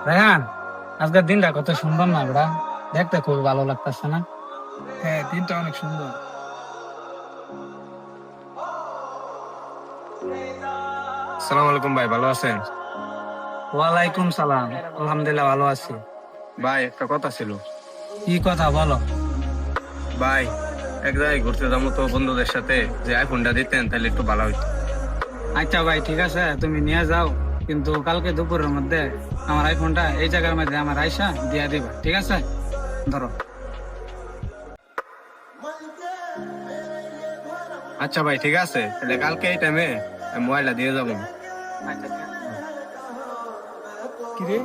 রায়হান, আজকের দিনটা কত সুন্দর না বেটা, দেখতে খুব ভালো লাগতেছে না? হ্যাঁ, দিনটা অনেক সুন্দর। আসসালামু আলাইকুম ভাই, ভালো আছেন? ওয়ালাইকুম সালাম, আলহামদুলিল্লাহ ভালো আছি। ভাই একটা কথা ছিল। কি কথা বলো? ভাই এক জায়গায় ঘুরতে যাবো তো বন্ধুদের সাথে, যে আইফোনটা দিতেন তাহলে একটু ভালো হইতো। আচ্ছা ভাই, ঠিক আছে, তুমি নিয়ে যাও, কিন্তু কালকে দুপুরের মধ্যে আমার আইফোনটা এই জায়গার মধ্যে আমার আয়সা দিয়ে দিবা, ঠিক আছে? ধরো। আচ্ছা ভাই, ঠিক আছে, তাহলে কালকে এই টাইমে মোবাইলটা দিয়ে যাবো। আচ্ছা, ঠিক আছে। কিরে,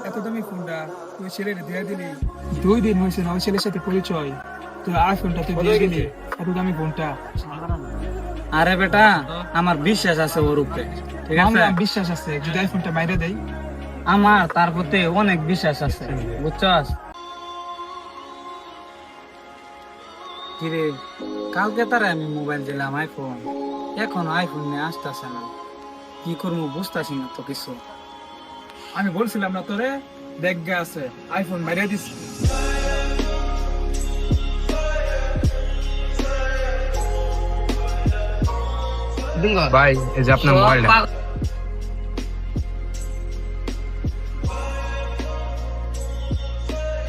এত দামি ফোনটা তুই ছেলের দিয়ে দিলি? 2 দিন হয়েছে না ওই ছেলের সাথে পরিচয়, তুই আইফোনটা তুই দিয়ে দিলি, এত দামি ফোনটা। আরে বেটা, আমার বিশ্বাস আছে ওর উপরে, ঠিক আছে? আমার বিশ্বাস আছে, যদি আইফোনটা বাইরে দেয়। আমার তার প্রতি অনেক বিশ্বাস আছে, বুঝছস? কিরে, কালকে তারা আমি মোবাইল দিলাম আইফোন, এখন আইফোন নিয়ে আসতেছে না, কি করবো বুঝতেছি না তো কিছু। আমি বলছিলাম না তোরে, দেখ গা আছে আইফোন বাইরে দিস। ভাই এই যে আপনার মোবাইলটা।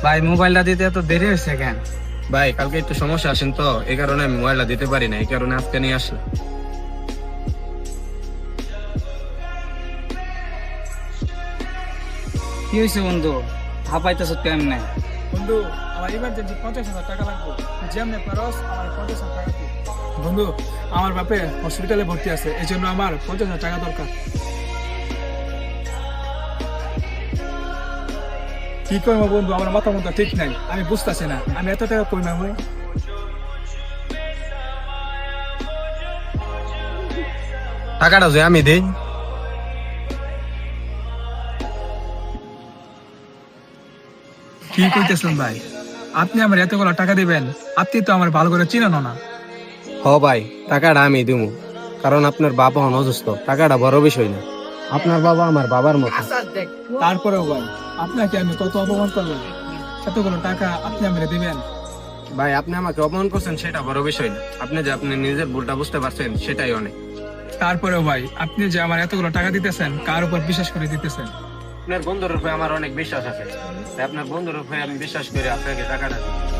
ভাই, মোবাইলটা দিতে এত দেরি হয়েছে কেন? ভাই কালকে একটু সমস্যা আসেন তো, এই কারণে আমি মোবাইলটা দিতে পারি না, এই কারণে আজকে নিয়ে আসি। কি হয়েছে বন্ধু, হাঁপাইতেছ কেমনে? বন্ধু, আমার ইমার্জেন্সি 50,000 টাকা লাগবে, যেমনি পারস আমার 50,000 টাকা দিবি। বন্ধু, আমার বাপে হসপিটালে ভর্তি আছে, এই জন্য আমার 50,000 টাকা দরকার। কি করবো বন্ধু, আমার মাথা মতো ঠিক নাই, আমি বুঝতেছি না আমি এত টাকা কই মামু। টাকাটা যে আমি দিই। কি কইতেছেন ভাই, আপনি আমার এতগুলো টাকা দিবেন? আপনি তো আমার ভালো করে চিনেন না। হ ভাই, টাকাটা আমি দিব, কারণ আপনার বাবা হন অসুস্থ, টাকাটা বড় বিষয় না। আপনার বাবা আমার বাবার মতো। তারপরেও ভাই, আপনাকে আমি কত অপমান করলাম, এতগুলো টাকা আপনি আমাকে দিবেন? ভাই আপনি আমাকে অপমান করছেন সেটা বড় বিষয় না, আপনি যে আপনি নিজের ভুলটা বুঝতে পারছেন সেটাই অনেক। তারপরেও ভাই, আপনি যে আমার এতগুলো টাকা দিতেছেন, কার উপর বিশ্বাস করে দিতেছেন? আপনার বন্ধুর উপরে আমার অনেক বিশ্বাস আছে, তাই আপনার বন্ধুর উপরে আমি বিশ্বাস করে আপনাকে টাকাটা দিই।